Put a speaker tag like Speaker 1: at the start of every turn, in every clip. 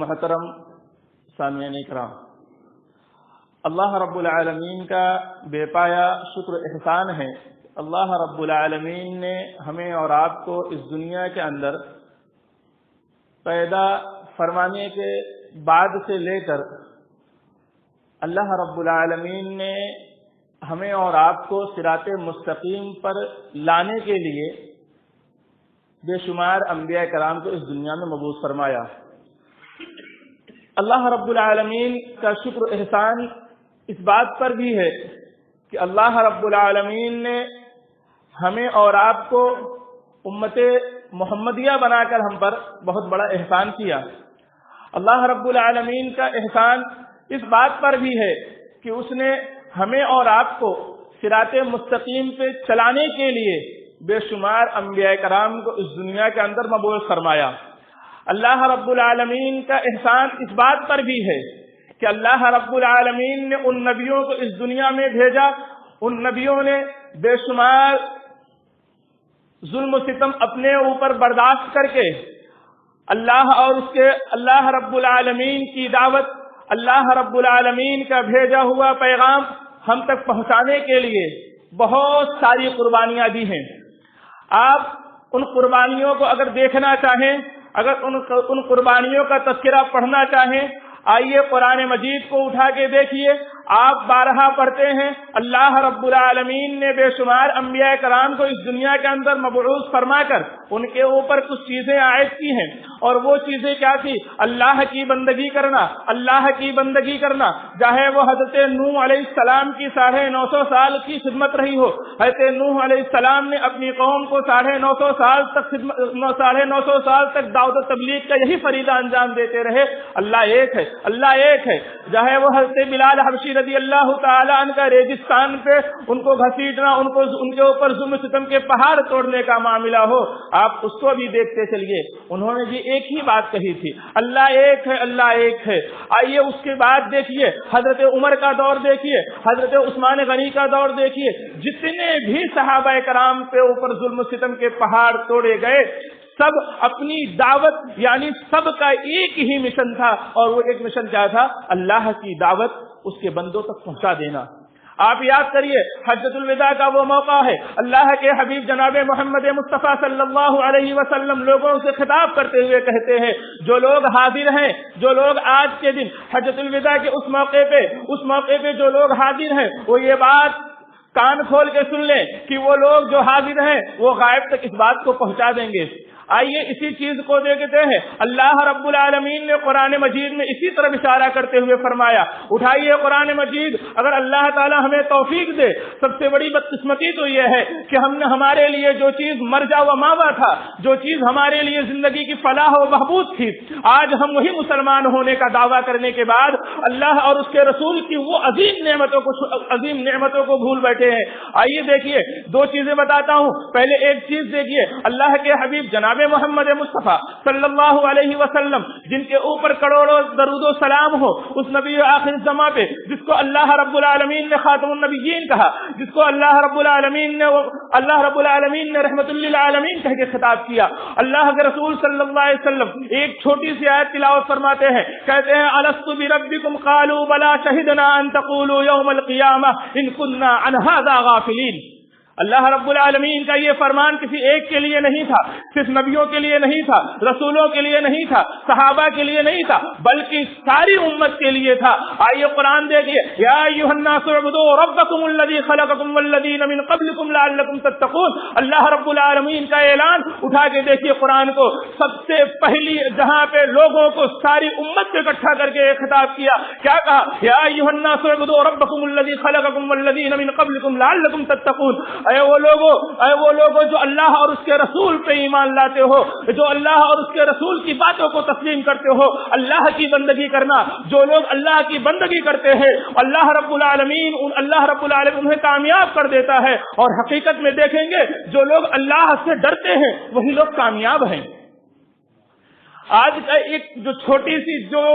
Speaker 1: محترم سامعین کرام، اللہ رب العالمین کا بے پایا شکر احسان ہے۔ اللہ رب العالمین نے ہمیں اور آپ کو اس دنیا کے اندر پیدا فرمانے کے بعد سے لے کر اللہ رب العالمین نے ہمیں اور آپ کو صراط مستقیم پر لانے کے لیے بے شمار انبیاء کرام کو اس دنیا میں مبعوث فرمایا۔ اللہ رب العالمین کا شکر احسان اس بات پر بھی ہے کہ اللہ رب العالمین نے ہمیں اور آپ کو امت محمدیہ بنا کر ہم پر بہت بڑا احسان کیا۔ اللہ رب العالمین کا احسان اس بات پر بھی ہے کہ اس نے ہمیں اور آپ کو صراط مستقیم پہ چلانے کے لیے بے شمار انبیاء کرام کو اس دنیا کے اندر مبعوث فرمایا۔ اللہ رب العالمین کا احسان اس بات پر بھی ہے کہ اللہ رب العالمین نے ان نبیوں کو اس دنیا میں بھیجا، ان نبیوں نے بے شمار ظلم و ستم اپنے اوپر برداشت کر کے اللہ رب العالمین کی دعوت، اللہ رب العالمین کا بھیجا ہوا پیغام ہم تک پہنچانے کے لیے بہت ساری قربانیاں دی ہیں۔ آپ ان قربانیوں کو اگر دیکھنا چاہیں، اگر ان قربانیوں کا تذکرہ پڑھنا چاہیں، آئیے قرآن مجید کو اٹھا کے دیکھیے۔ آپ بارہا پڑھتے ہیں اللہ رب العالمین نے بے شمار انبیاء کرام کو اس دنیا کے اندر مبعوث فرما کر ان کے اوپر کچھ چیزیں عائد کی ہیں، اور وہ چیزیں کیا تھی؟ اللہ کی بندگی کرنا، اللہ کی بندگی کرنا، چاہے وہ حضرت نوح علیہ السلام کی 950 سال کی خدمت رہی ہو۔ حضرت نوح علیہ السلام نے اپنی قوم کو 950 سال تک دعوت و تبلیغ کا یہی فریضہ انجام دیتے رہے۔ اللہ ایک ہے، اللہ ایک ہے۔ چاہے وہ حضرت بلال حبشی رضی اللہ تعالی عنہ کا ریگستان پہ ان کو گھسیٹنا، ان کے اوپر ظلم ستم کے پہاڑ توڑنے کا معاملہ ہو، آپ اس کو بھی دیکھتے چلیے، انہوں نے بھی ایک ہی بات کہی تھی، اللہ ایک ہے، اللہ ایک ہے۔ آئیے اس کے بعد دیکھیے حضرت عمر کا دور دیکھیے، حضرت عثمان غنی کا دور دیکھیے، جتنے بھی صحابہ کرام پہ اوپر ظلم ستم کے پہاڑ توڑے گئے، سب اپنی دعوت، یعنی سب کا ایک ہی مشن تھا، اور وہ ایک مشن کیا تھا؟ اللہ کی دعوت اس کے بندوں تک پہنچا دینا۔ آپ یاد کریے حجۃ الوداع کا وہ موقع ہے، اللہ کے حبیب جناب محمد مصطفیٰ صلی اللہ علیہ وسلم لوگوں سے خطاب کرتے ہوئے کہتے ہیں، جو لوگ حاضر ہیں، جو لوگ آج کے دن حجۃ الوداع کے اس موقع پہ جو لوگ حاضر ہیں، وہ یہ بات کان کھول کے سن لیں کہ وہ لوگ جو حاضر ہیں وہ غائب تک اس بات کو پہنچا دیں گے۔ آئیے اسی چیز کو دیکھتے ہیں، اللہ رب العالمین نے قرآن مجید میں اسی طرح اشارہ کرتے ہوئے فرمایا، اٹھائیے قرآن مجید، اگر اللہ تعالی ہمیں توفیق دے، سب سے بڑی بدقسمتی تو یہ ہے کہ ہم نے ہمارے لیے جو چیز مرجع و ماوا تھا، جو چیز ہمارے لیے زندگی کی فلاح و بہبود تھی، آج ہم وہی مسلمان ہونے کا دعویٰ کرنے کے بعد اللہ اور اس کے رسول کی وہ عظیم نعمتوں کو بھول بیٹھے ہیں۔ آئیے دیکھیے، دو چیزیں بتاتا ہوں۔ پہلے ایک چیز دیکھیے، اللہ کے حبیب جناب محمد مصطفیٰ صلی اللہ علیہ وسلم، جن کے اوپر کروڑوں درود و سلام ہو، اس نبی آخر الزمان پہ جس کو اللہ رب العالمین نے خاتم النبیین کہا، جس کو اللہ رب العالمین نے رحمت للعالمین کہہ کے خطاب کیا، اللہ کے رسول صلی اللہ علیہ وسلم ایک چھوٹی سی آیت تلاوت فرماتے ہیں، کہتے ہیں الست بربکم قالوا بلا شہدنا ان تقولوا یوم القیامہ ان كنا عن هذا غافلین۔ اللہ رب العالمین کا یہ فرمان کسی ایک کے لیے نہیں تھا، صرف نبیوں کے لیے نہیں تھا، رسولوں کے لیے نہیں تھا، صحابہ کے لیے نہیں تھا، بلکہ ساری امت کے لیے تھا۔ آئیے قرآن دیکھیے، یا ایھا الناس اعبدوا ربکم الذی خلقکم والذین من قبلکم لعلکم تتقون۔ اللہ رب العالمین کا اعلان اٹھا کے دیکھیے قرآن کو، سب سے پہلی جہاں پہ لوگوں کو ساری امت کو اکٹھا کر کے خطاب کیا، کیا کہا؟ یا ایھا الناس اعبدوا ربکم الذی خلقکم والذین من قبلکم لعلکم تتقون۔ اے وہ لوگوں جو اللہ اور اس کے رسول پہ ایمان لاتے ہو، جو اللہ اور اس کے رسول کی باتوں کو تسلیم کرتے ہو، اللہ کی بندگی کرنا۔ جو لوگ اللہ کی بندگی کرتے ہیں اللہ رب العالمین انہیں کامیاب کر دیتا ہے، اور حقیقت میں دیکھیں گے جو لوگ اللہ سے ڈرتے ہیں وہی لوگ کامیاب ہیں۔ آج کا ایک جو چھوٹی سی جو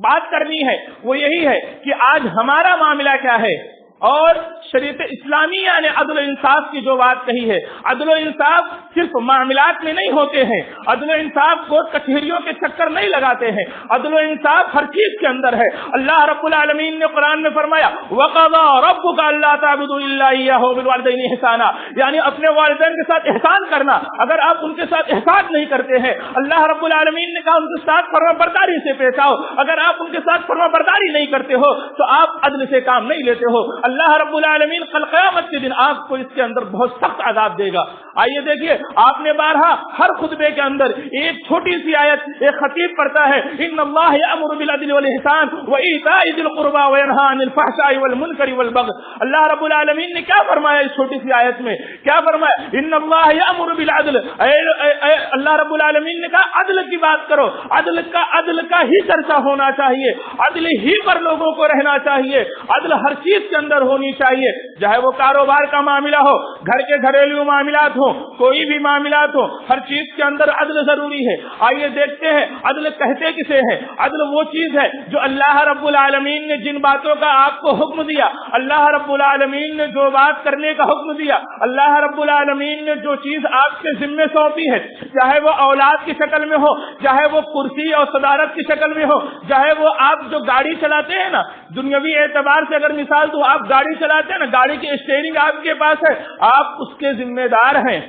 Speaker 1: بات کرنی ہے وہ یہی ہے کہ آج ہمارا معاملہ کیا ہے اور شریعت اسلامیہ نے عدل و انصاف کی جو بات کہی ہے، عدل و انصاف صرف معاملات میں نہیں ہوتے ہیں، عدل و انصاف کو کچہریوں کے چکر نہیں لگاتے ہیں، عدل و انصاف ہر چیز کے اندر ہے۔ اللہ رب العالمین نے قرآن میں فرمایا وَقَضَىٰ رَبُّكَ أَلَّا تَعْبُدُوا إِلَّا إِيَّاهُ وَبِالْوَالِدَيْنِ إِحْسَانًا، یعنی اپنے والدین کے ساتھ احسان کرنا۔ اگر آپ ان کے ساتھ احسان نہیں کرتے ہیں، اللہ رب العالمین نے کہا ان کے ساتھ فرما برداری سے پیش آؤ، اگر آپ ان کے ساتھ فرما برداری نہیں کرتے ہو تو آپ عدل سے کام نہیں لیتے ہو۔ اللہ رب العالمین کل قیامت کے دن آپ کو اس کے اندر بہت سخت عذاب دے گا۔ آئیے دیکھیے، آپ نے بارہا ہر خطبے کے اندر ایک چھوٹی سی آیت ایک خطیب پڑھتا ہے، ان اللہ یأمر بالعدل والإحسان وإیتاء ذی القربى وینہی عن الفحشاء والمنکر والبغی۔ اللہ رب العالمین نے کیا فرمایا اس چھوٹی سی آیت میں؟ کیا فرمایا؟ ان اللہ یأمر بالعدل، اللہ رب العالمین نے کہا عدل کی بات کرو، عدل کا ہی چرچا ہونا چاہیے، عدل ہی پر لوگوں کو رہنا چاہیے، عدل ہر چیز کے اندر ہونی چاہیے، چاہے وہ کاروبار کا معاملہ ہو، گھر کے گھریلو معاملات ہو، کوئی بھی معاملات ہو، ہر چیز کے اندر عدل ضروری ہے۔ آئیے دیکھتے ہیں عدل کہتے کسے ہیں؟ عدل وہ چیز ہے جو اللہ رب العالمین نے جن باتوں کا آپ کو حکم دیا، اللہ رب العالمین نے جو بات کرنے کا حکم دیا، اللہ رب العالمین نے جو چیز آپ کے ذمے سونپی ہے، چاہے وہ اولاد کی شکل میں ہو، چاہے وہ کرسی اور صدارت کی شکل میں ہو، چاہے وہ آپ جو گاڑی چلاتے ہیں نا، دنیاوی اعتبار سے اگر مثال تو آپ گاڑی چلاتے ہیں نا، گاڑی کی اسٹیئرنگ آپ کے پاس ہے، آپ اس کے ذمہ دار ہیں۔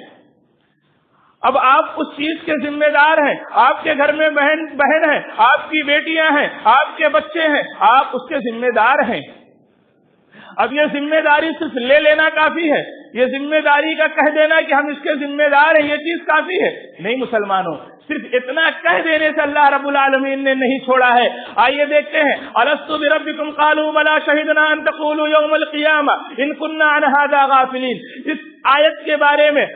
Speaker 1: اب آپ اس چیز کے ذمہ دار ہیں، آپ کے گھر میں بہن ہیں، آپ کی بیٹیاں ہیں، آپ کے بچے ہیں، آپ اس کے ذمہ دار ہیں۔ اب یہ ذمہ داری صرف لے لینا کافی ہے، یہ ذمہ داری کا کہہ دینا کہ ہم اس کے ذمہ دار ہیں، یہ چیز کافی ہے نہیں مسلمانوں۔ صرف اتنا کہہ دینے سے اللہ رب العالمین نے نہیں چھوڑا ہے۔ آئیے دیکھتے ہیں، الست بربکم قالوا بلا شہدنا ان تقولوا یوم القیامہ ان کنا عن ھذا غافلین۔ اس آیت کے بارے میں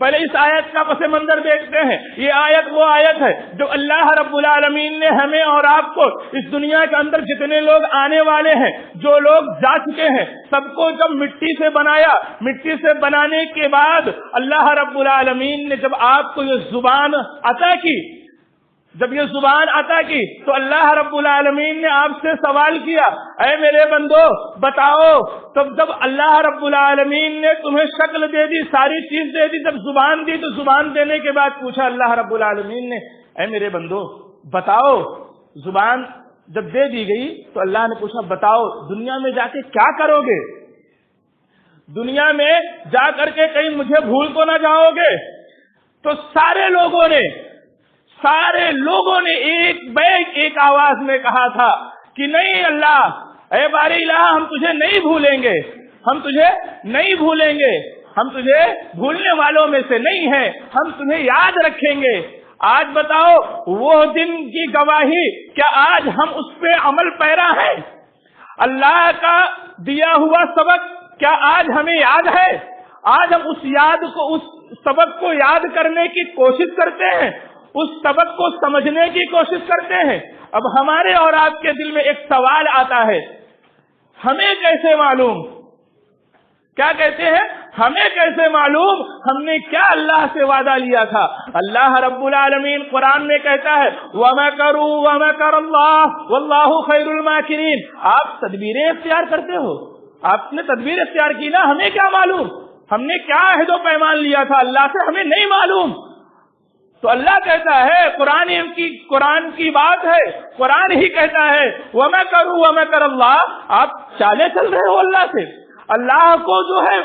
Speaker 1: پہلے اس آیت کا پس منظر دیکھتے ہیں۔ یہ آیت وہ آیت ہے جو اللہ رب العالمین نے ہمیں اور آپ کو اس دنیا کے اندر جتنے لوگ آنے والے ہیں، جو لوگ جا چکے ہیں، سب کو جب مٹی سے بنایا، مٹی سے بنانے کے بعد اللہ رب العالمین نے جب آپ کو یہ زبان عطا کی، جب یہ زبان عطا کی تو اللہ رب العالمین نے آپ سے سوال کیا، اے میرے بندو بتاؤ۔ تب جب اللہ رب العالمین نے تمہیں شکل دے دی، ساری چیز دے دی، جب زبان دی تو زبان دینے کے بعد پوچھا اللہ رب العالمین نے، اے میرے بندو بتاؤ۔ زبان جب دے دی گئی تو اللہ نے پوچھا بتاؤ دنیا میں جا کے کیا کرو گے؟ دنیا میں جا کر کے کہیں مجھے بھول تو نہ جاؤ گے؟ تو سارے لوگوں نے ایک آواز میں کہا تھا کہ نہیں اللہ، اے باری الہ، ہم تجھے نہیں بھولیں گے، ہم تجھے نہیں بھولیں گے، ہم تجھے بھولنے والوں میں سے نہیں ہیں، ہم تمہیں یاد رکھیں گے۔ آج بتاؤ وہ دن کی گواہی، کیا آج ہم اس پہ عمل پیرا ہیں؟ اللہ کا دیا ہوا سبق کیا آج ہمیں یاد ہے؟ آج ہم اس سبق کو یاد کرنے کی کوشش کرتے ہیں، اس سبق کو سمجھنے کی کوشش کرتے ہیں۔ اب ہمارے اور آپ کے دل میں ایک سوال آتا ہے، ہمیں کیسے معلوم؟ کیا کہتے ہیں؟ ہمیں کیسے معلوم ہم نے کیا اللہ سے وعدہ لیا تھا؟ اللہ رب العالمین قرآن میں کہتا ہے وَمَكَرُوا وَمَكَرَ اللَّهُ وَاللَّهُ خَيْرُ الْمَاكِرِينَ۔ آپ تدبیریں اختیار کرتے ہو، آپ نے تدبیر اختیار کی نا، ہمیں کیا معلوم؟ ہم نے کیا عہد و پیمان لیا تھا اللہ سے، ہمیں نہیں معلوم۔ تو اللہ کہتا ہے، قرآن کی بات ہے، قرآن ہی کہتا ہے وَمَكَرُوا وَمَكَرَ اللَّهُ۔ آپ چالیں چل رہے ہو اللہ سے، اللہ کو جو ہے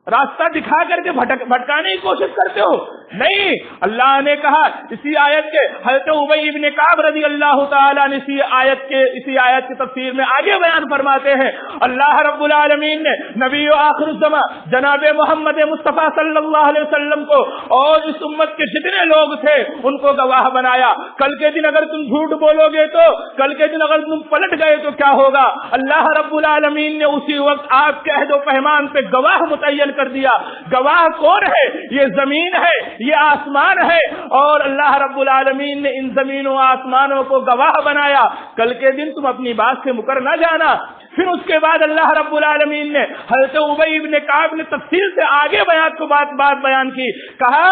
Speaker 1: راستہ دکھا کر کے بھٹکانے کی کوشش کرتے ہو؟ نہیں، اللہ نے کہا اسی آیت کے، حضرت ابی ابن کعب رضی اللہ تعالیٰ نے اسی آیت کی تفسیر میں آگے بیان فرماتے ہیں، اللہ رب العالمین نے نبی و آخر الزمان جناب محمد مصطفیٰ صلی اللہ علیہ وسلم کو اور اس امت کے جتنے لوگ تھے ان کو گواہ بنایا۔ کل کے دن اگر تم جھوٹ بولو گے تو، کل کے دن اگر تم پلٹ گئے تو کیا ہوگا؟ اللہ رب العالمین نے اسی وقت آپ کے عہد و پیمان پہ گواہ متعین کر دیا۔ گواہ کون ہے؟ یہ زمین ہے، یہ آسمان ہے، اور اللہ رب العالمین نے ان زمینوں آسمانوں کو گواہ بنایا۔ کل کے دن تم اپنی بات سے مکر نہ جانا۔ پھر اس کے بعد اللہ رب العالمین نے حضرت ابی ابن کعب نے تفصیل سے آگے بات بیان کی، کہا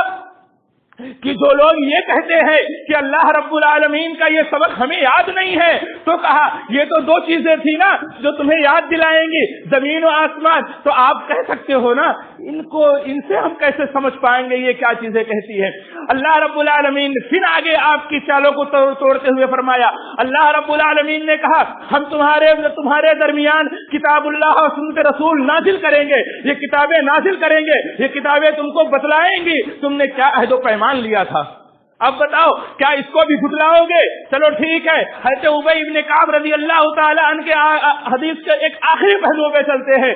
Speaker 1: کہ جو لوگ یہ کہتے ہیں کہ اللہ رب العالمین کا یہ سبق ہمیں یاد نہیں ہے، تو کہا یہ تو دو چیزیں تھی نا جو تمہیں یاد دلائیں گی، زمین و آسمان، تو آپ کہہ سکتے ہو نا ان سے ہم کیسے سمجھ پائیں گے یہ کیا چیزیں کہتی ہے۔ اللہ رب العالمین پھر آگے آپ کی چالوں کو توڑتے ہوئے فرمایا، اللہ رب العالمین نے کہا ہم تمہارے درمیان کتاب اللہ اور سنت رسول نازل کریں گے، یہ کتابیں نازل کریں گے، یہ کتابیں تم کو بتلائیں گی تم نے کیا عہد و پیمان لیا تھا، اب بتاؤ کیا اس کو بھی جھٹلاؤ گے؟ چلو ٹھیک ہے، حضرت ابی ابن کعب رضی اللہ تعالی عنہ کے حدیث کے ایک آخری پہلو پہ چلتے ہیں،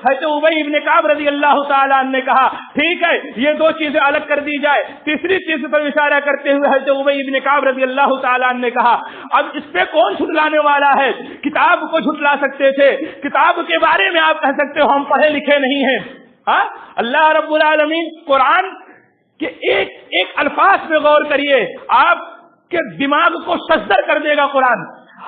Speaker 1: حضرت ابی ابن کعب رضی اللہ تعالی عنہ نے کہا ٹھیک ہے یہ دو چیزیں الگ کر دی جائے، تیسری چیز پر اشارہ کرتے ہوئے حضرت ابی ابن کعب رضی اللہ تعالی عنہ نے کہا اب اس پہ کون جھٹلانے والا ہے؟ کتاب کو جھٹلا سکتے تھے، کتاب کے بارے میں آپ کہہ سکتے ہو ہم پڑھے لکھے نہیں ہیں۔ اللہ رب العالمین قرآن کہ ایک الفاظ پہ غور کریے، آپ کے دماغ کو صدر کر دے گا قرآن۔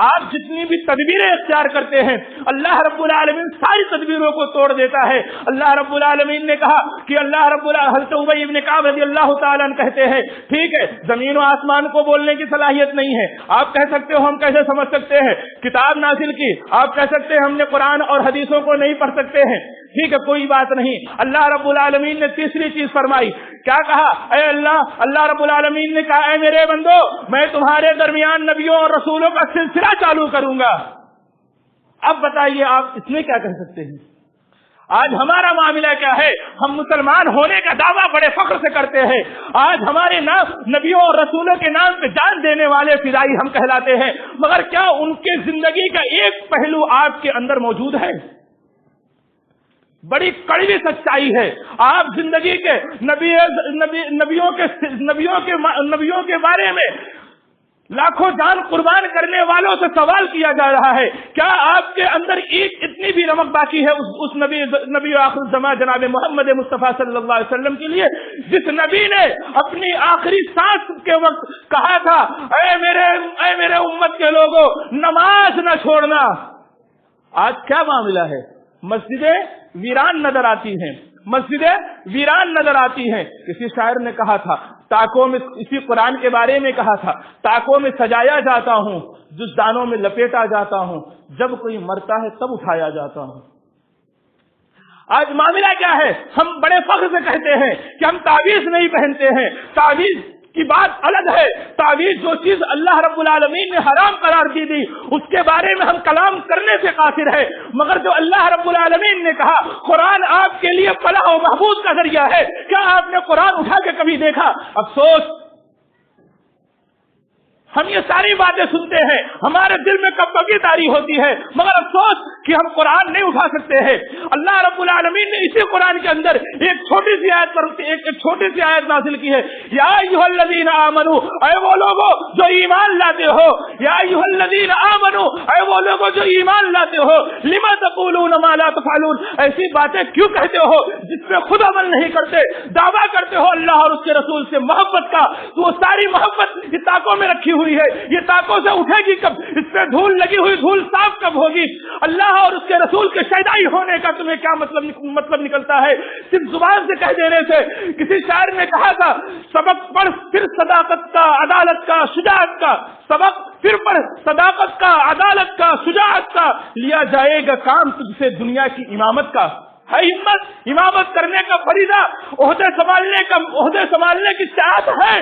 Speaker 1: آپ جتنی بھی تدبیریں اختیار کرتے ہیں اللہ رب العالمین ساری تدبیروں کو توڑ دیتا ہے۔ اللہ رب العالمین نے کہا کہ حضرت ابی ابن کعب رضی اللہ تعالیٰ عنہ کہتے ہیں ٹھیک ہے زمین و آسمان کو بولنے کی صلاحیت نہیں ہے، آپ کہہ سکتے ہو ہم کیسے سمجھ سکتے ہیں، کتاب نازل کی، آپ کہہ سکتے ہیں ہم نے قرآن اور حدیثوں کو نہیں پڑھ سکتے ہیں، ٹھیک ہے کوئی بات نہیں۔ اللہ رب العالمین نے تیسری چیز فرمائی، کیا کہا؟ اے اللہ رب العالمین نے کہا اے میرے بندو میں تمہارے درمیان نبیوں اور رسولوں کا سلسلہ چالو کروں گا۔ اب بتائیے آپ اس میں کیا کہہ سکتے ہیں؟ آج ہمارا معاملہ کیا ہے؟ ہم مسلمان ہونے کا دعویٰ بڑے فخر سے کرتے ہیں، آج ہمارے نام نبیوں اور رسولوں کے نام پہ جان دینے والے فدائی ہم کہلاتے ہیں، مگر کیا ان کے زندگی کا ایک پہلو آپ کے اندر موجود ہے؟ بڑی کڑوی سچائی ہے، آپ زندگی کے نبیوں کے بارے میں لاکھوں جان قربان کرنے والوں سے سوال کیا جا رہا ہے، کیا آپ کے اندر ایک اتنی بھی رمق باقی ہے اس نبی آخر الزمان جناب محمد مصطفیٰ صلی اللہ علیہ وسلم کے لیے، جس نبی نے اپنی آخری سانس کے وقت کہا تھا اے میرے امت کے لوگوں نماز نہ چھوڑنا۔ آج کیا معاملہ ہے؟ مسجدیں ویران نظر آتی ہیں، کسی شاعر نے کہا تھا تاکوں میں، اسی قرآن کے بارے میں کہا تھا تاکوں میں سجایا جاتا ہوں، جس دانوں میں لپیٹا جاتا ہوں، جب کوئی مرتا ہے تب اٹھایا جاتا ہوں۔ آج معاملہ کیا ہے؟ ہم بڑے فخر سے کہتے ہیں کہ ہم تعویذ نہیں پہنتے ہیں، تعویذ کی بات الگ ہے، تعویذ جو چیز اللہ رب العالمین نے حرام قرار دی تھی اس کے بارے میں ہم کلام کرنے سے قاصر ہے، مگر جو اللہ رب العالمین نے کہا قرآن آپ کے لیے فلاح و محبوب کا ذریعہ ہے، کیا آپ نے قرآن اٹھا کے کبھی دیکھا؟ افسوس ہم یہ ساری باتیں سنتے ہیں، ہمارے دل میں کب کبھی تاری ہوتی ہے، مگر افسوس کہ ہم قرآن نہیں اٹھا سکتے ہیں۔ اللہ رب العالمین نے اسی قرآن کے اندر ایک چھوٹی سی آیت نازل کی ہے، یا ایھا الذین آمنو، اے وہ لوگوں جو ایمان لاتے ہو، یا ایھا الذین آمنو، اے وہ لوگوں جو ایمان لاتے ہو، لما تقولون ما لا تفعلون، ایسی باتیں کیوں کہتے ہو جس پہ خود عمل نہیں کرتے، دعویٰ کرتے ہو اللہ اور اس کے رسول سے محبت کا، تو وہ ساری محبت یہ طاقوں میں رکھی ہوئی ہے، یہ طاقوں سے اٹھے گی کب؟ اس پہ دھول لگی ہوئی دھول صاف کب ہوگی؟ اللہ اور اس کے رسول کے شیدائی ہونے کا تمہیں کیا مطلب نکلتا ہے؟ صرف زبان سے کہہ دینے سے۔ کسی شاعر نے کہا تھا سبق پڑھ پھر صداقت کا، عدالت کا، شجاعت کا، سبق پھر پڑھ صداقت کا، عدالت کا، شجاعت کا، لیا جائے گا کام تجھ سے دنیا کی امامت کا۔ ہے ہمت امامت کرنے کا فریضہ، عہدے سنبھالنے کی چاہت ہے،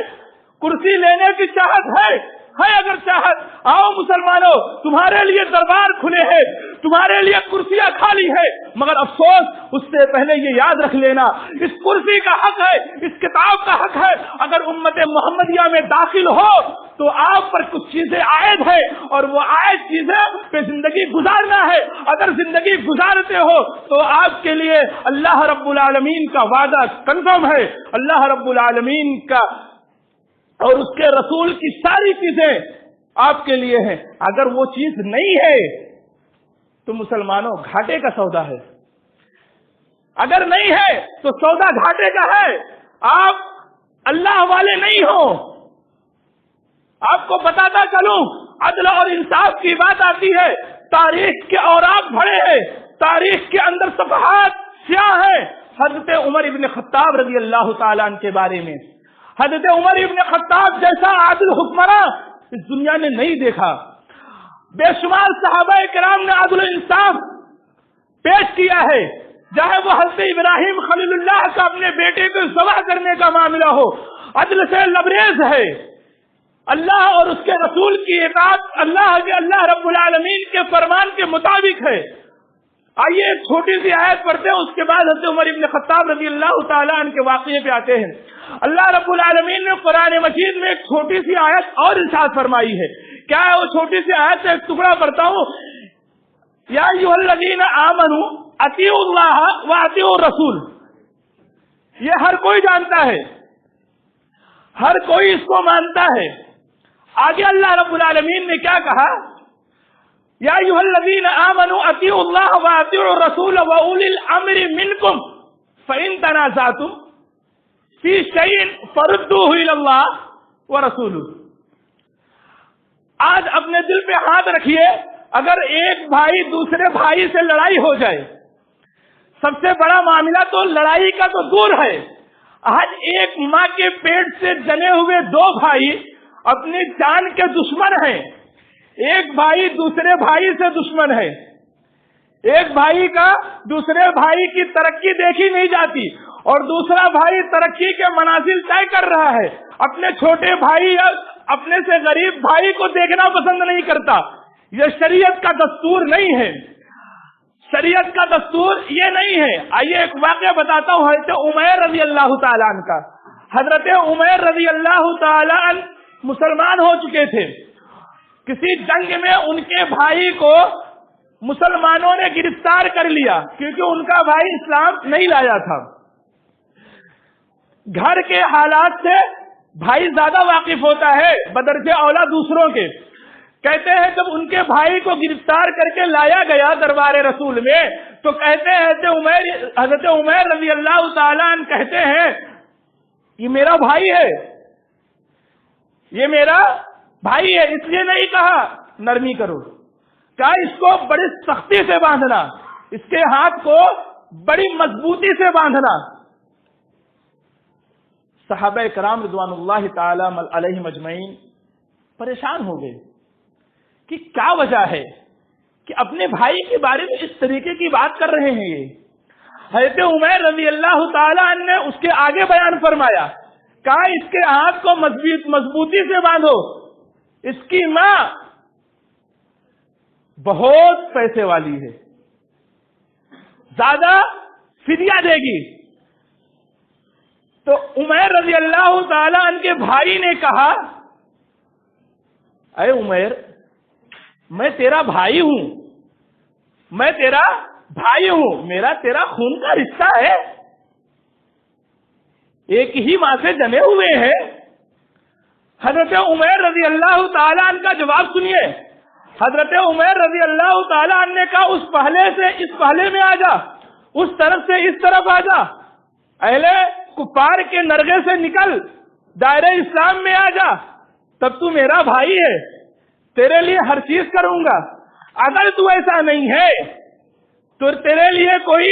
Speaker 1: کرسی لینے کی چاہت ہے اگر چاہت، آؤ مسلمانوں تمہارے لیے دربار کھلے ہیں، تمہارے لیے کرسیاں خالی ہے، مگر افسوس اس سے پہلے یہ یاد رکھ لینا اس کرسی کا حق ہے، اس کتاب کا حق ہے، اگر امت محمدیہ میں داخل ہو تو آپ پر کچھ چیزیں عائد ہے اور وہ عائد چیزیں پہ زندگی گزارنا ہے، اگر زندگی گزارتے ہو تو آپ کے لیے اللہ رب العالمین کا وعدہ کنفرم ہے، اللہ رب العالمین کا اور اس کے رسول کی ساری چیزیں آپ کے لیے ہیں۔ اگر وہ چیز نہیں ہے تو مسلمانوں گھاٹے کا سودا ہے، اگر نہیں ہے تو سودا گھاٹے کا ہے، آپ اللہ والے نہیں ہو۔ آپ کو بتاتا چلوں عدل اور انصاف کی بات آتی ہے، تاریخ کے اوراق بھرے ہیں، تاریخ کے اندر صفحات سیاہ ہیں، حضرت عمر ابن خطاب رضی اللہ تعالیٰ عنہ کے بارے میں. حضرت عمر ابن خطاب جیسا عادل حکمراں اس دنیا نے نہیں دیکھا. بے شمار صحابہ کرام نے عدل و انصاف پیش کیا ہے، چاہے وہ حضرت ابراہیم خلیل اللہ کا اپنے بیٹے کو ذبح کرنے کا معاملہ ہو، عدل سے لبریز ہے. اللہ اور اس کے رسول کی اطاعت اللہ رب العالمین کے فرمان کے مطابق ہے. آئیے ایک چھوٹی سی آیت پڑھتے ہیں، اس کے بعد حضرت عمر ابن خطاب رضی اللہ تعالیٰ عنہ کے واقعے پہ آتے ہیں. اللہ رب العالمین نے قرآن مجید میں ایک چھوٹی سی آیت اور ارشاد فرمائی ہے. کیا ہے وہ چھوٹی سی آیت سے ایک ٹکڑا پڑھتا ہوں. یا ایھا الذین آمنوا اطیعوا اللہ واطیعوا الرسول. یہ ہر کوئی جانتا ہے، ہر کوئی اس کو مانتا ہے. آگے اللہ رب العالمین نے کیا کہا؟ یا ایھا الذین آمنوا اطیعوا اللہ واطیعوا الرسول واولی الامر منکم فإن تنازعتم فی شیء فردوہ الی اللہ ورسولہ. آج اپنے دل پہ ہاتھ رکھیے، اگر ایک بھائی دوسرے بھائی سے لڑائی ہو جائے، سب سے بڑا معاملہ تو لڑائی کا تو دور ہے، آج ایک ماں کے پیٹ سے جنے ہوئے دو بھائی اپنی جان کے دشمن ہیں. ایک بھائی دوسرے بھائی سے دشمن ہے، ایک بھائی کا دوسرے بھائی کی ترقی دیکھی نہیں جاتی اور دوسرا بھائی ترقی کے منازل طے کر رہا ہے. اپنے چھوٹے بھائی یا اپنے سے غریب بھائی کو دیکھنا پسند نہیں کرتا. یہ شریعت کا دستور نہیں ہے، شریعت کا دستور یہ نہیں ہے. آئیے ایک واقعہ بتاتا ہوں حضرت عمیر رضی اللہ تعالیٰ عنہ کا. حضرت عمیر رضی اللہ تعالیٰ عنہ مسلمان ہو چکے تھے. کسی جنگ میں ان کے بھائی کو مسلمانوں نے گرفتار کر لیا کیونکہ ان کا بھائی اسلام نہیں لایا تھا. گھر کے حالات سے بھائی زیادہ واقف ہوتا ہے بدرجہ اولا دوسروں کے. کہتے ہیں جب ان کے بھائی کو گرفتار کر کے لایا گیا دربار رسول میں تو کہتے ہیں حضرت عمیر رضی اللہ تعالیٰ عنہ کہتے ہیں یہ میرا بھائی ہے، یہ میرا بھائی ہے. اس لیے نہیں کہا نرمی کرو، کہا اس کو بڑی سختی سے باندھنا، اس کے ہاتھ کو بڑی مضبوطی سے باندھنا. صحابہ کرام رضوان اللہ تعالی علیہم اجمعین پریشان ہو گئے کہ کیا وجہ ہے کہ اپنے بھائی کے بارے میں اس طریقے کی بات کر رہے ہیں. یہ حضرت عمیر رضی اللہ تعالیٰ عنہ نے اس کے آگے بیان فرمایا، کہا اس کے ہاتھ کو مضبوطی سے باندھو، اس کی ماں بہت پیسے والی ہے، زیادہ فدیہ دے گی. تو عمیر رضی اللہ تعالیٰ عنہ کے بھائی نے کہا اے عمیر، میں تیرا بھائی ہوں، میں تیرا بھائی ہوں، میرا تیرا خون کا رشتہ ہے، ایک ہی ماں سے جنے ہوئے ہیں. حضرت عمیر رضی اللہ تعالیٰ عنہ کا جواب سنیے. حضرت عمیر رضی اللہ تعالیٰ عنہ نے کہا اس پہلے سے اس پہلے میں آ جا، اس طرف سے اس طرف آ جا، اہل کفار کے نرغے سے نکل، دائرہ اسلام میں آ جا، تب تو میرا بھائی ہے، تیرے لیے ہر چیز کروں گا. اگر تو ایسا نہیں ہے تو تیرے لیے کوئی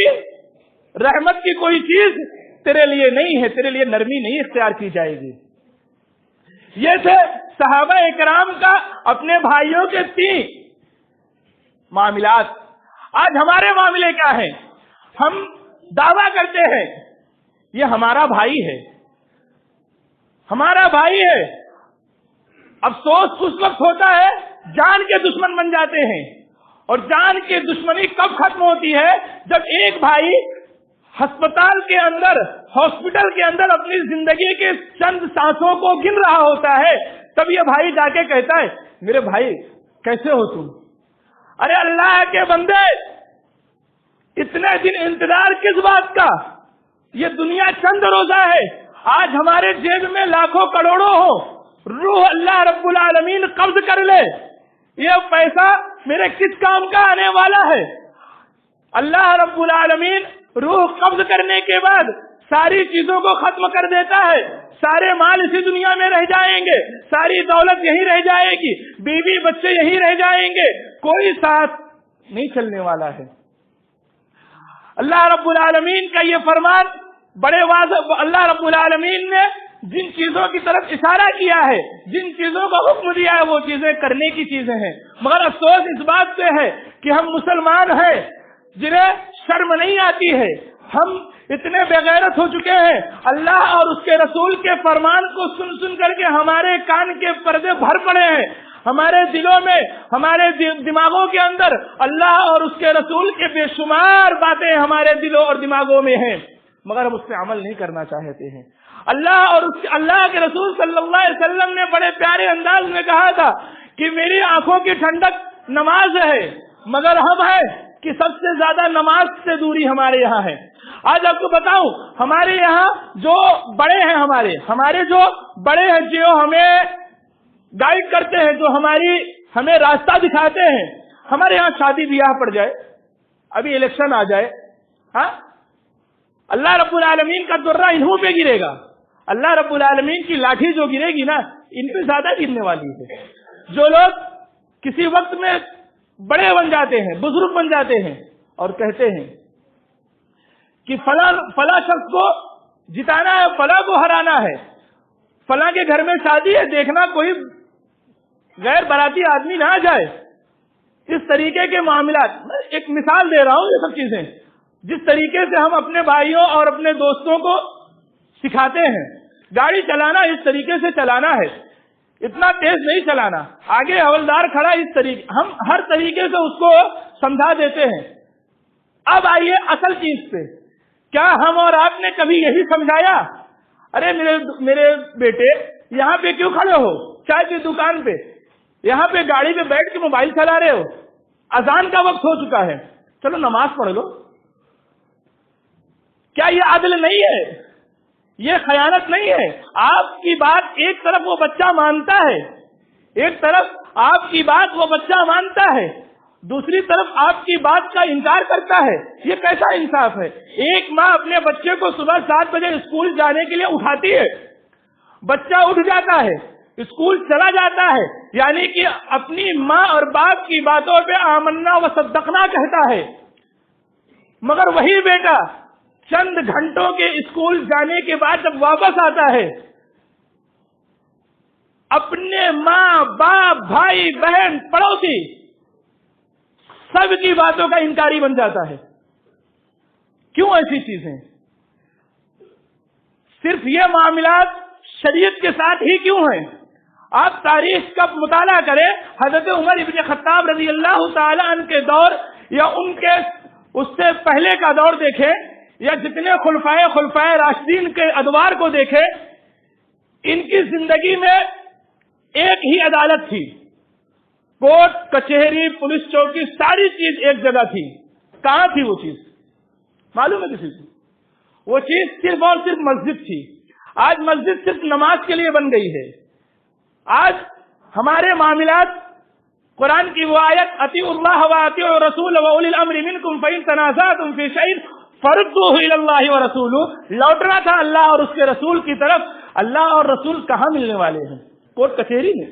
Speaker 1: رحمت کی کوئی چیز تیرے لیے نہیں ہے، تیرے لیے نرمی نہیں اختیار کی جائے گی. یہ تھے صحابہ اکرام کا اپنے بھائیوں کے 3 معاملات. آج ہمارے معاملے کیا ہیں؟ ہم دعویٰ کرتے ہیں یہ ہمارا بھائی ہے، ہمارا بھائی ہے. افسوس اس وقت ہوتا ہے جان کے دشمن بن جاتے ہیں. اور جان کی دشمنی کب ختم ہوتی ہے؟ جب ایک بھائی ہسپتال کے اندر، ہاسپٹل کے اندر اپنی زندگی کے چند سانسوں کو گن رہا ہوتا ہے، تب یہ بھائی جا کے کہتا ہے میرے بھائی کیسے ہو تم؟ ارے اللہ کے بندے، اتنے دن انتظار کس بات کا؟ یہ دنیا چند روزہ ہے. آج ہمارے جیب میں لاکھوں کروڑوں ہو، روح اللہ رب العالمین قبض کر لے، یہ پیسہ میرے کس کام کا آنے والا ہے؟ اللہ رب العالمین روح قبض کرنے کے بعد ساری چیزوں کو ختم کر دیتا ہے. سارے مال اسی دنیا میں رہ جائیں گے، ساری دولت یہی رہ جائے گی، بیوی بچے یہی رہ جائیں گے، کوئی ساتھ نہیں چلنے والا ہے. اللہ رب العالمین کا یہ فرمان بڑے واضح، اللہ رب العالمین نے جن چیزوں کی طرف اشارہ کیا ہے، جن چیزوں کا حکم دیا ہے، وہ چیزیں کرنے کی چیزیں ہیں. مگر افسوس اس بات پہ ہے کہ ہم مسلمان ہیں جنہیں شرم نہیں آتی ہے. ہم اتنے بے غیرت ہو چکے ہیں، اللہ اور اس کے رسول کے فرمان کو سن سن کر کے ہمارے کان کے پردے بھر پڑے ہیں. ہمارے دلوں میں، ہمارے دماغوں کے اندر اللہ اور اس کے رسول کے بے شمار باتیں ہمارے دلوں اور دماغوں میں ہیں، مگر ہم اس پہ عمل نہیں کرنا چاہتے ہیں. اللہ کے رسول صلی اللہ علیہ وسلم نے بڑے پیارے انداز میں کہا تھا کہ میری آنکھوں کی ٹھنڈک نماز ہے، مگر ہم ہیں کہ سب سے زیادہ نماز سے دوری ہمارے یہاں ہے. آج آپ کو بتاؤں، ہمارے یہاں جو بڑے ہیں، ہمارے جو بڑے ہیں، جو ہمیں گائیڈ کرتے ہیں، جو ہمیں راستہ دکھاتے ہیں، ہمارے یہاں شادی بیاہ پڑ جائے، ابھی الیکشن آ جائے، ہاں، اللہ رب العالمین کا درہ انہوں پہ گرے گا. اللہ رب العالمین کی لاٹھی جو گرے گی نا، ان پہ زیادہ گرنے والی ہے. جو لوگ کسی وقت میں بڑے بن جاتے ہیں، بزرگ بن جاتے ہیں، اور کہتے ہیں کہ فلاں شخص کو جتانا ہے، فلاں کو ہرانا ہے، فلاں کے گھر میں شادی ہے، دیکھنا کوئی غیر باراتی آدمی نہ آ جائے. اس طریقے کے معاملات، ایک مثال دے رہا ہوں، یہ سب چیزیں جس طریقے سے ہم اپنے بھائیوں اور اپنے دوستوں کو سکھاتے ہیں. گاڑی چلانا اس طریقے سے چلانا ہے، اتنا تیز نہیں چلانا، آگے حوالدار کھڑا، اس طریقے ہم ہر طریقے سے اس کو سمجھا دیتے ہیں. اب آئیے اصل چیز پہ. کیا ہم اور آپ نے کبھی یہی سمجھایا، ارے میرے بیٹے یہاں پہ کیوں کھڑے ہو، چائے کی دکان پہ، یہاں پہ گاڑی پہ بیٹھ کے موبائل چلا رہے ہو، اذان کا وقت ہو چکا ہے، چلو نماز پڑھ لو. کیا یہ عدل نہیں ہے؟ یہ خیانت نہیں ہے؟ آپ کی بات ایک طرف وہ بچہ مانتا ہے، ایک طرف آپ کی بات وہ بچہ مانتا ہے، دوسری طرف آپ کی بات کا انکار کرتا ہے. یہ کیسا انصاف ہے؟ ایک ماں اپنے بچے کو صبح 7 بجے اسکول جانے کے لیے اٹھاتی ہے، بچہ اٹھ جاتا ہے، اسکول چلا جاتا ہے، یعنی کہ اپنی ماں اور باپ کی باتوں پہ آمنا و صدقنا کہتا ہے. مگر وہی بیٹا چند گھنٹوں کے اسکول جانے کے بعد جب واپس آتا ہے، اپنے ماں باپ بھائی بہن پڑوسی سب کی باتوں کا انکاری بن جاتا ہے. کیوں ایسی چیزیں؟ صرف یہ معاملات شریعت کے ساتھ ہی کیوں ہیں؟ آپ تاریخ کا مطالعہ کریں، حضرت عمر ابن خطاب رضی اللہ تعالی عنہ کے دور یا ان کے اس سے پہلے کا دور دیکھیں، یا جتنے خلفائے راشدین کے ادوار کو دیکھیں، ان کی زندگی میں ایک ہی عدالت تھی. کورٹ کچہری پولیس چوکی ساری چیز ایک جگہ تھی. کہاں تھی وہ چیز؟ معلوم ہے کسی کو؟ وہ چیز صرف اور صرف مسجد تھی. آج مسجد صرف نماز کے لیے بن گئی ہے. آج ہمارے معاملات قرآن کی وہ آیت اطیعوا اللہ واطیعوا الرسول واولی الامر منکم فإن تنازعتم فی شیء فردوہ الی اللہ ورسولہ. لوٹنا تھا اللہ اور اس کے رسول کی طرف. اللہ اور رسول کہاں ملنے والے ہیں؟ کورٹ کچہری میں.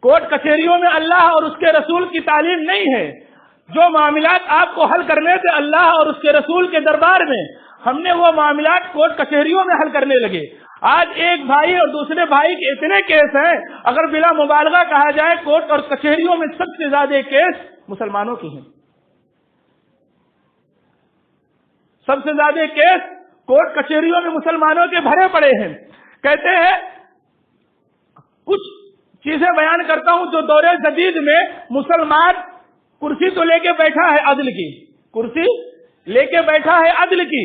Speaker 1: کورٹ کچہریوں میں اللہ اور اس کے رسول کی تعلیم نہیں ہے. جو معاملات آپ کو حل کرنے تھے اللہ اور اس کے رسول کے دربار میں، ہم نے وہ معاملات کورٹ کچہریوں میں حل کرنے لگے. آج ایک بھائی اور دوسرے بھائی کے اتنے کیس ہیں، اگر بلا مبالغہ کہا جائے کورٹ اور کچہریوں میں سب سے زیادہ کیس مسلمانوں کے ہیں. سب سے زیادہ کیس کورٹ کچہریوں میں مسلمانوں کے بھرے پڑے ہیں. کہتے ہیں، کچھ چیزیں بیان کرتا ہوں جو دور جدید میں مسلمان کرسی تو لے کے بیٹھا ہے عدل کی، کرسی لے کے بیٹھا ہے عدل کی،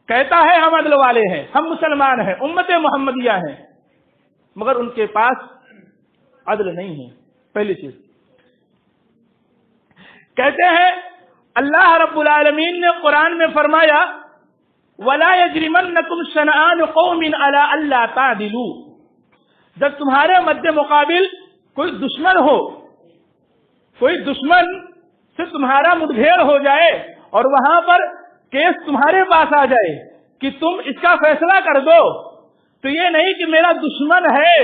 Speaker 1: کہتا ہے ہم عدل والے ہیں، ہم مسلمان ہیں، امت محمدیہ ہیں، مگر ان کے پاس عدل نہیں ہے. پہلی چیز کہتے ہیں، اللہ رب العالمین نے قرآن میں فرمایا وَلَا يَجْرِمَنَّكُمْ شَنَآنُ قَوْمٍ عَلَىٰ أَلَّا تَعْدِلُوا. جب تمہارے مد مقابل کوئی دشمن ہو، کوئی دشمن سے تمہارا مدبھیڑ ہو جائے اور وہاں پر کیس تمہارے پاس آ جائے کہ تم اس کا فیصلہ کر دو، تو یہ نہیں کہ میرا دشمن ہے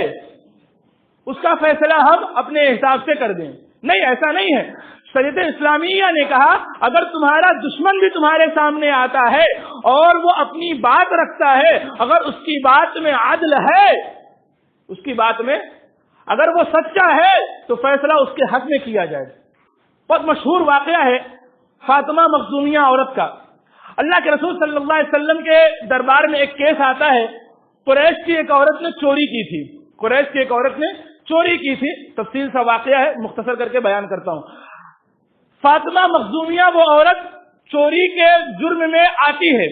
Speaker 1: اس کا فیصلہ ہم اپنے حساب سے کر دیں. نہیں، ایسا نہیں ہے. شریعت اسلامیہ نے کہا اگر تمہارا دشمن بھی تمہارے سامنے آتا ہے اور وہ اپنی بات رکھتا ہے، اگر اس کی بات میں عدل ہے، اس کی بات میں اگر وہ سچا ہے تو فیصلہ اس کے حق میں کیا جائے۔ بہت مشہور واقعہ ہے فاطمہ مخزومیہ عورت کا۔ اللہ کے رسول صلی اللہ علیہ وسلم کے دربار میں ایک کیس آتا ہے، قریش کی ایک عورت نے چوری کی تھی، قریش کی ایک عورت نے چوری کی تھی، تفصیل سا واقعہ ہے، مختصر کر کے بیان کرتا ہوں۔ فاطمہ مخزومیہ وہ عورت چوری کے جرم میں آتی ہے۔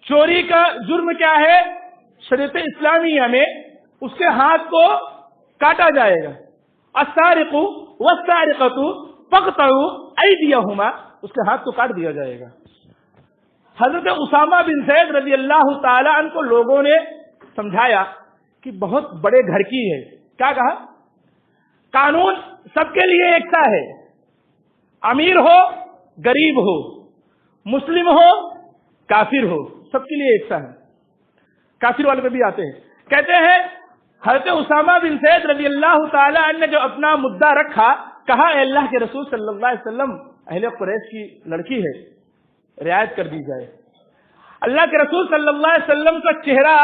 Speaker 1: چوری کا جرم کیا ہے؟ شریعت اسلامیہ میں اس کے ہاتھ کو کاٹا جائے گا، السارق والسارقۃ فاقطعوا ایدیہما، اس کے ہاتھ کو کاٹ دیا جائے گا۔ حضرت اسامہ بن زید رضی اللہ تعالی عنہ کو لوگوں نے سمجھایا کہ بہت بڑے گھر کی ہے، کیا کہا؟ قانون سب کے لیے یکساں ہے، امیر ہو غریب ہو، مسلم ہو کافر ہو، سب کے لیے یکساں ہے۔ کافر والے پہ بھی آتے ہیں، کہتے ہیں حضرت اسامہ بن زید رضی اللہ تعالی عنہ نے جو اپنا مدعا رکھا، کہا اے اللہ کے رسول صلی اللہ علیہ وسلم، اہل قریش کی لڑکی ہے، رعایت کر دی جائے۔ اللہ کے رسول صلی اللہ علیہ وسلم کا چہرہ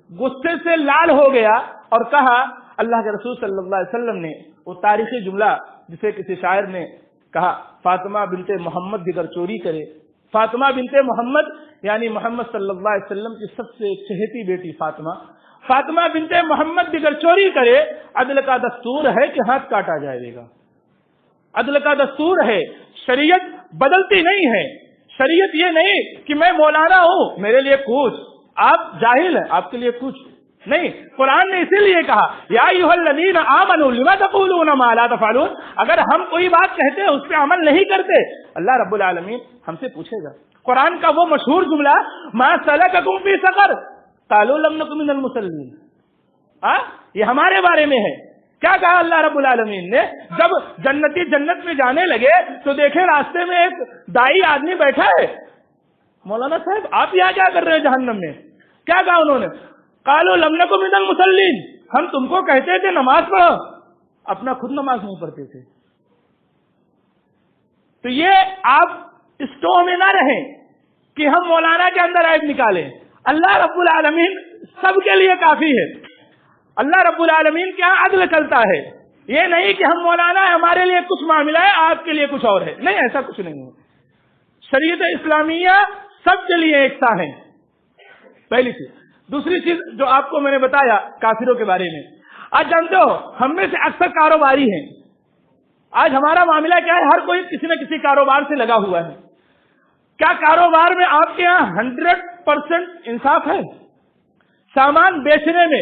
Speaker 1: غصے سے لال ہو گیا اور کہا، اللہ کے رسول صلی اللہ علیہ وسلم نے وہ تاریخی جملہ جسے کسی شاعر نے کہا، فاطمہ بنت محمد دیگر چوری کرے، فاطمہ بنت محمد یعنی محمد صلی اللہ علیہ وسلم کی سب سے چہیتی بیٹی فاطمہ، فاطمہ بنت محمد دیگر چوری کرے، عدل کا دستور ہے کہ ہاتھ کاٹا جائے گا۔ عدل کا دستور ہے، شریعت بدلتی نہیں ہے۔ شریعت یہ نہیں کہ میں مولانا ہوں میرے لیے کچھ، آپ جاہل ہیں آپ کے لیے کچھ نہیں۔ قرآن نے اسی لیے کہا یا ایھا الذین آمنوا لما تقولون ما لا تفعلون، اگر ہم کوئی بات کہتے ہیں اس پہ عمل نہیں کرتے، اللہ رب العالمین ہم سے پوچھے گا۔ قرآن کا وہ مشہور جملہ ما سلککم فی سقر قالوا لم نک من المصلین، یہ ہمارے بارے میں ہے۔ کیا کہا اللہ رب العالمین نے؟ جب جنتی جنت میں جانے لگے تو دیکھے راستے میں ایک دائی آدمی بیٹھا ہے، مولانا صاحب آپ یہاں کیا کر رہے ہیں جہنم میں؟ کیا کہا انہوں نے؟ قالوا لم نک من المصلین، ہم تم کو کہتے تھے نماز پڑھو، اپنا خود نماز نہیں پڑھتے تھے۔ تو یہ آپ اس ٹو میں نہ رہیں کہ ہم مولانا کے اندر عیب نکالیں۔ اللہ رب العالمین سب کے لیے کافی ہے، اللہ رب العالمین کیا عدل چلتا ہے، یہ نہیں کہ ہم مولانا ہے ہمارے لیے کچھ معاملہ ہے آپ کے لیے کچھ اور ہے، نہیں، ایسا کچھ نہیں ہے۔ شریعت اسلامیہ سب کے لیے یکساں ہے، پہلی چیز۔ دوسری چیز جو آپ کو میں نے بتایا کافروں کے بارے میں، آج جانتے ہو ہم میں سے اکثر کاروباری ہیں، آج ہمارا معاملہ کیا ہے، ہر کوئی کسی نہ کسی کاروبار سے لگا ہوا ہے۔ کیا کاروبار میں آپ کے یہاں 100% انصاف ہے؟ سامان بیچنے میں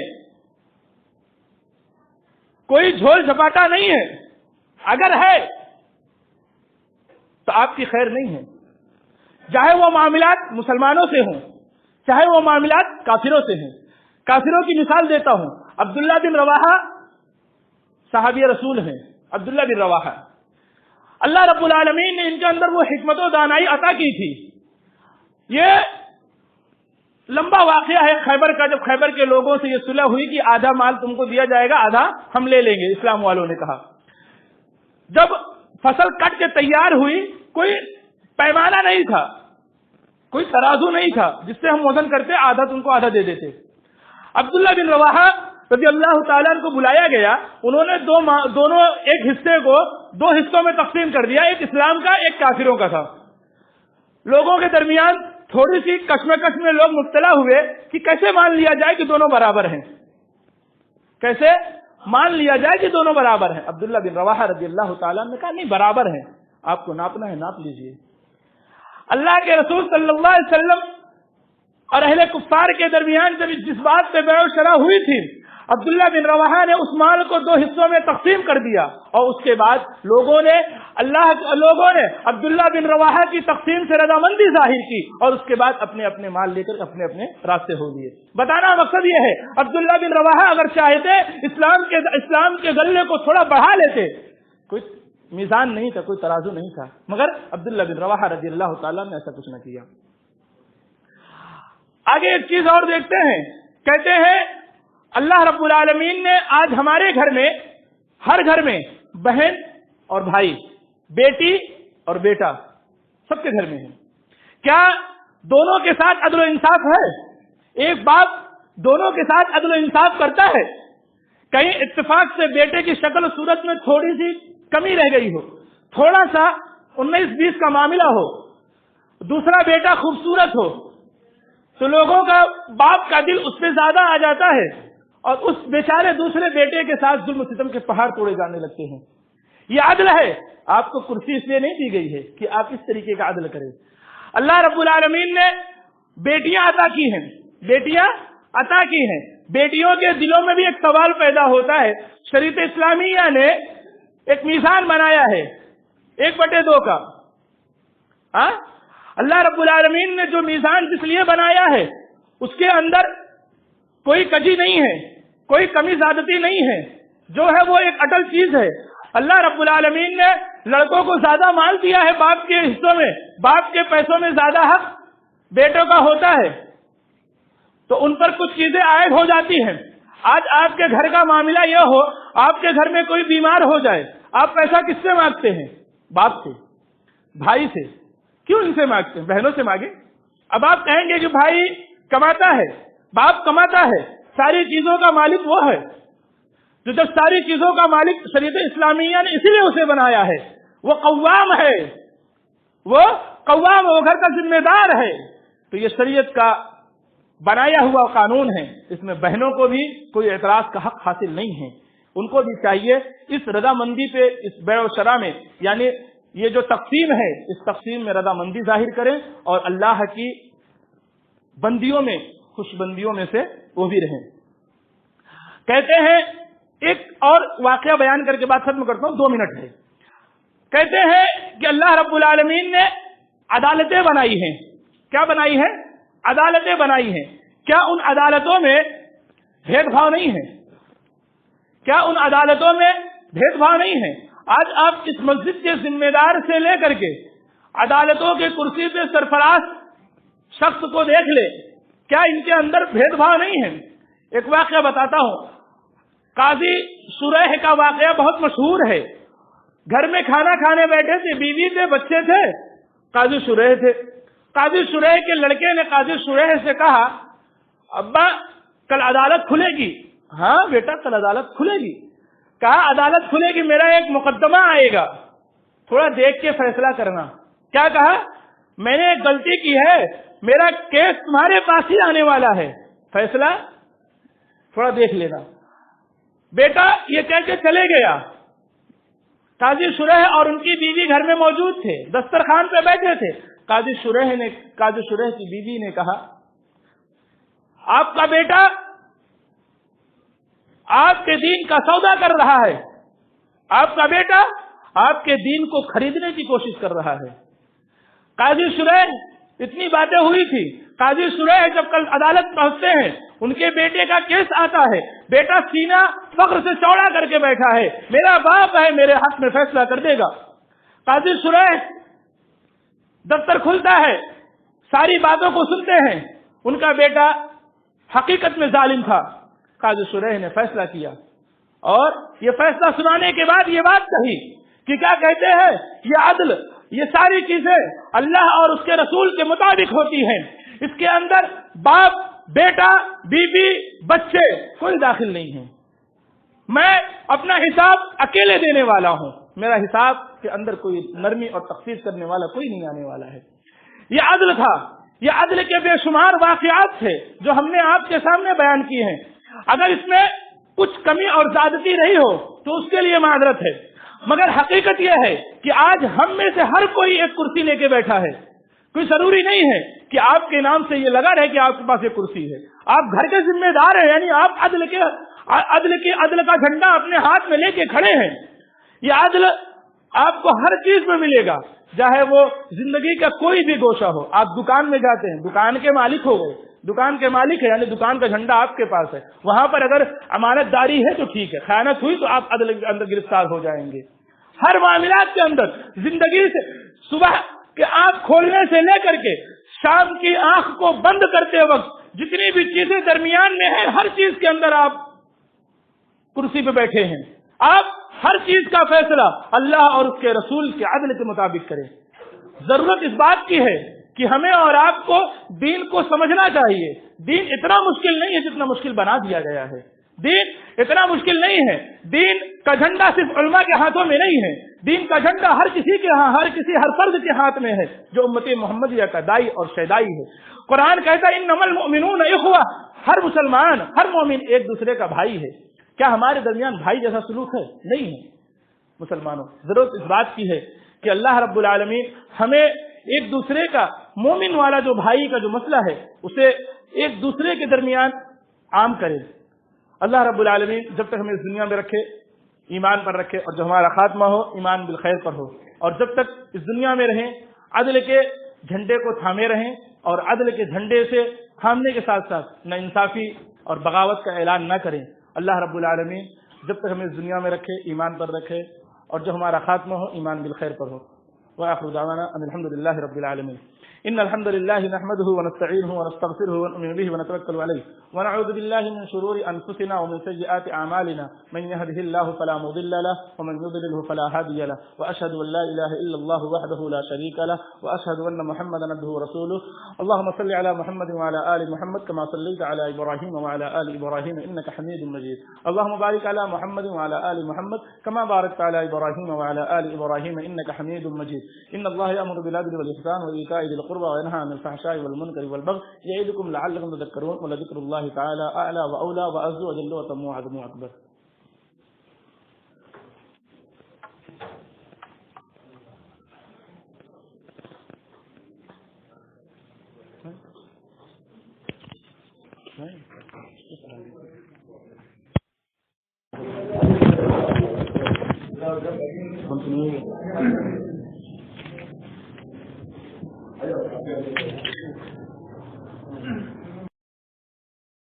Speaker 1: کوئی جھول جھپاٹا نہیں ہے؟ اگر ہے تو آپ کی خیر نہیں ہے، چاہے وہ معاملات مسلمانوں سے ہوں چاہے وہ معاملات کافروں سے ہیں۔ کافروں کی مثال دیتا ہوں، عبداللہ بن رواحہ صحابی رسول ہیں، عبداللہ بن رواحہ، اللہ رب العالمین نے ان کے اندر وہ حکمت و دانائی عطا کی تھی۔ یہ لمبا واقعہ ہے خیبر کا، جب خیبر کے لوگوں سے یہ صلح ہوئی کہ آدھا مال تم کو دیا جائے گا، آدھا ہم لے لیں گے، اسلام والوں نے کہا۔ جب فصل کٹ کے تیار ہوئی، کوئی پیمانہ نہیں تھا، کوئی ترازو نہیں تھا جس سے ہم وزن کرتے، آدھا تم کو آدھا دے دیتے۔ عبداللہ بن رواحہ رضی اللہ تعالیٰ عنہ کو بلایا گیا، انہوں نے دونوں ایک حصے کو 2 حصوں میں تقسیم کر دیا، ایک اسلام کا ایک کافروں کا تھا۔ لوگوں کے درمیان تھوڑی سی کشمکش میں لوگ مبتلا ہوئے کہ کیسے مان لیا جائے کہ دونوں برابر ہیں، کیسے مان لیا جائے کہ دونوں برابر ہیں۔ عبداللہ بن رواحہ رضی اللہ تعالیٰ نے کہا نہیں، برابر ہیں، آپ کو ناپنا ہے ناپ لیجئے۔ اللہ کے رسول صلی اللہ علیہ وسلم اور اہل کفار کے درمیان جب جس بات پہ بیع و شرا ہوئی تھی، عبداللہ بن رواحہ نے اس مال کو 2 حصوں میں تقسیم کر دیا، اور اس کے بعد لوگوں نے عبداللہ بن رواحہ کی تقسیم سے رضامندی ظاہر کی، اور اس کے بعد اپنے اپنے مال لے کر اپنے اپنے راستے ہو دیے۔ بتانا مقصد یہ ہے، عبداللہ بن رواحہ اگر چاہتے اسلام کے غلے کو تھوڑا بڑھا لیتے، کوئی میزان نہیں تھا، کوئی ترازو نہیں تھا، مگر عبداللہ بن رواحہ رضی اللہ تعالیٰ نے ایسا کچھ نہ کیا۔ آگے ایک چیز اور دیکھتے ہیں، کہتے ہیں اللہ رب العالمین نے آج ہمارے گھر میں، ہر گھر میں بہن اور بھائی بیٹی اور بیٹا سب کے گھر میں ہے، کیا دونوں کے ساتھ عدل و انصاف ہے؟ ایک باپ دونوں کے ساتھ عدل و انصاف کرتا ہے؟ کہیں اتفاق سے بیٹے کی شکل و صورت میں تھوڑی سی کمی رہ گئی ہو، تھوڑا سا 19-20 کا معاملہ ہو، دوسرا بیٹا خوبصورت ہو، تو لوگوں کا باپ کا دل اس پہ زیادہ آ جاتا ہے اور اس بیچارے دوسرے بیٹے کے ساتھ ظلم و ستم کے پہاڑ توڑے جانے لگتے ہیں۔ یہ عدل ہے؟ آپ کو کرسی اس لیے نہیں دی گئی ہے کہ آپ اس طریقے کا عدل کریں۔ اللہ رب العالمین نے بیٹیاں عطا کی ہیں، بیٹیاں عطا کی ہیں، بیٹیوں کے دلوں میں بھی ایک سوال پیدا ہوتا ہے۔ شریعت اسلامیہ نے ایک میزان بنایا ہے 1/2 کا۔ اللہ رب العالمین نے جو میزان جس لیے بنایا ہے اس کے اندر کوئی کجی نہیں ہے، کوئی کمی زیادتی نہیں ہے، جو ہے وہ ایک اٹل چیز ہے۔ اللہ رب العالمین نے لڑکوں کو زیادہ مال دیا ہے، باپ کے حصوں میں، باپ کے پیسوں میں زیادہ حق بیٹوں کا ہوتا ہے، تو ان پر کچھ چیزیں عائد ہو جاتی ہیں۔ آج آپ کے گھر کا معاملہ یہ ہو، آپ کے گھر میں کوئی بیمار ہو جائے، آپ پیسہ کس سے مانگتے ہیں؟ باپ سے، بھائی سے۔ کیوں ان سے مانگتے ہیں؟ بہنوں سے مانگے۔ اب آپ کہیں گے کہ بھائی کماتا ہے، باپ کماتا ہے، ساری چیزوں کا مالک وہ ہے، تو جب ساری چیزوں کا مالک شریعت اسلامیہ نے اسی لیے اسے بنایا ہے، وہ قوام ہے، وہ قوام، وہ گھر کا ذمہ دار ہے، تو یہ شریعت کا بنایا ہوا قانون ہے، اس میں بہنوں کو بھی کوئی اعتراض کا حق حاصل نہیں ہے۔ ان کو بھی چاہیے اس رضامندی پہ، اس بیع و شرع میں، یعنی یہ جو تقسیم ہے اس تقسیم میں رضامندی ظاہر کریں اور اللہ کی بندیوں میں، خوش بندیوں میں سے وہ بھی رہیں۔ کہتے ہیں، ایک اور واقعہ بیان کر کے بات ختم کرتا ہوں، 2 منٹ ہے۔ کہتے ہیں کہ اللہ رب العالمین نے عدالتیں بنائی ہیں۔ کیا بنائی ہیں؟ عدالتیں بنائی ہیں۔ کیا ان عدالتوں میں بھید بھاؤ نہیں ہے؟ کیا ان عدالتوں میں بھید بھاؤ نہیں ہے؟ آج آپ اس مسجد کے ذمہ دار سے لے کر کے عدالتوں کے کرسی پہ سرفراز شخص کو دیکھ لے، کیا ان کے اندر بھید بھاؤ نہیں ہے؟ ایک واقعہ بتاتا ہوں، قاضی شریح کا واقعہ بہت مشہور ہے۔ گھر میں کھانا کھانے بیٹھے تھے، بیوی تھے، بچے تھے، قاضی شریح تھے۔ قاضی شریح کے لڑکے نے قاضی شریح سے کہا، ابا کل عدالت کھلے گی؟ ہاں بیٹا کل عدالت کھلے گی۔ کہا عدالت کھلے گی، میرا ایک مقدمہ آئے گا، تھوڑا دیکھ کے فیصلہ کرنا۔ کیا کہا؟ میں نے ایک غلطی کی ہے، میرا کیس تمہارے پاس ہی آنے والا ہے، فیصلہ تھوڑا دیکھ لینا۔ بیٹا یہ کہہ کے چلے گیا۔ قاضی شریح اور ان کی بیوی گھر میں موجود تھے، دسترخوان پہ بیٹھے تھے۔ قاضی شریح کی بیوی نے کہا، آپ کا بیٹا آپ کے دین کا سودا کر رہا ہے، آپ کا بیٹا آپ کے دین کو خریدنے کی کوشش کر رہا ہے۔ قاضی شریح، اتنی باتیں ہوئی تھی، قاضی شریح جب کل عدالت پہنچتے ہیں، ان کے بیٹے کا کیس آتا ہے، بیٹا سینہ فخر سے چوڑا کر کے بیٹھا ہے، میرا باپ ہے، میرے حق میں فیصلہ کر دے گا۔ قاضی شریح دفتر کھلتا ہے، ساری باتوں کو سنتے ہیں، ان کا بیٹا حقیقت میں ظالم تھا۔ قاضی شریح نے فیصلہ کیا اور یہ فیصلہ سنانے کے بعد یہ بات کہی کہ کیا کہتے ہیں، یہ عدل، یہ ساری چیزیں اللہ اور اس کے رسول کے مطابق ہوتی ہیں، اس کے اندر باپ، بیٹا، بیوی، بچے کوئی داخل نہیں ہے، میں اپنا حساب اکیلے دینے والا ہوں، میرا حساب کے اندر کوئی نرمی اور تخفیف کرنے والا کوئی نہیں آنے والا ہے۔ یہ عدل تھا۔ یہ عدل کے بے شمار واقعات تھے جو ہم نے آپ کے سامنے بیان کیے ہیں۔ اگر اس میں کچھ کمی اور زیادتی رہی ہو تو اس کے لیے معذرت ہے، مگر حقیقت یہ ہے کہ آج ہم میں سے ہر کوئی ایک کرسی لے کے بیٹھا ہے۔ کوئی ضروری نہیں ہے کہ آپ کے نام سے یہ لگا رہے کہ آپ کے پاس ایک کرسی ہے، آپ گھر کے ذمہ دار ہیں، یعنی آپ عدل کا جھنڈا اپنے ہاتھ میں لے کے کھڑے ہیں۔ یہ عدل آپ کو ہر چیز میں ملے گا، چاہے وہ زندگی کا کوئی بھی گوشہ ہو۔ آپ دکان میں جاتے ہیں، دکان کے مالک ہو گئے، دکان کے مالک ہے یعنی دکان کا جھنڈا آپ کے پاس ہے، وہاں پر اگر امانت داری ہے تو ٹھیک ہے، خیانت ہوئی تو آپ عدل کے اندر گرفتار ہو جائیں گے۔ ہر معاملات کے اندر زندگی سے صبح کے آنکھ کھولنے سے لے کر کے شام کی آنکھ کو بند کرتے وقت جتنی بھی چیزیں درمیان میں ہیں، ہر چیز کے اندر آپ کرسی پہ بیٹھے ہیں، آپ ہر چیز کا فیصلہ اللہ اور اس کے رسول کے عدل کے مطابق کرے۔ ضرورت اس بات کی ہے کہ ہمیں اور آپ کو دین کو سمجھنا چاہیے۔ دین اتنا مشکل نہیں ہے جتنا مشکل بنا دیا گیا ہے۔ دین اتنا مشکل نہیں ہے۔ دین کا جھنڈا صرف علماء کے ہاتھوں میں نہیں ہے، دین کا جھنڈا ہر کسی کے ہر فرد کے ہاتھ میں ہے جو امت محمدیہ کا دائی اور شیدائی ہے۔ قرآن کہتا ہے انما المؤمنون اخوہ، ہر مسلمان ہر مومن ایک دوسرے کا بھائی ہے۔ کیا ہمارے درمیان بھائی جیسا سلوک ہے؟ نہیں ہے۔ مسلمانوں، ضرورت اس بات کی ہے کہ اللہ رب العالمین ہمیں ایک دوسرے کا مومن والا جو بھائی کا جو مسئلہ ہے اسے ایک دوسرے کے درمیان عام کرے۔ اللہ رب العالمین جب تک ہمیں اس دنیا میں رکھے ایمان پر رکھے، اور جو ہمارا خاتمہ ہو ایمان بالخیر پر ہو، اور جب تک اس دنیا میں رہیں عدل کے جھنڈے کو تھامے رہیں، اور عدل کے جھنڈے سے تھامنے کے ساتھ ساتھ نہ انصافی اور بغاوت کا اعلان نہ کریں۔ اللہ رب العالمین جب تک ہمیں اس دنیا میں رکھے ایمان پر رکھے، اور جو ہمارا خاتمہ ہو ایمان بالخیر پر ہو۔ وآخر دعوانا ان الحمد للہ رب العالمین۔ ان الحمد للہ نحمده ونستعینه ونستغفره ونؤمن به ونتوکل علیہ ونعوذ باللہ من شرور انفسنا ومن سیئات اعمالنا من يهده الله فلا مضل له ومن يضلل فلا هادي له واشهد ان لا اله الا الله وحده لا شريك له واشهد ان محمدا عبده ورسوله اللهم صل على محمد وعلى ال محمد كما صليت على ابراهيم وعلى ال ابراهيم انك حميد مجيد اللهم بارك على محمد وعلى ال محمد كما باركت على ابراهيم وعلى ال ابراهيم انك حميد مجيد ان الله يأمر بالعدل والإحسان وإيتاء ذي القربى وينهى عن الفحشاء والمنكر والبغي يعظكم لعلكم تذكرون ولذكر الله تعالى أعلى وأولى وأعز وجل وأتم وأعظم وأكبر۔ Continue.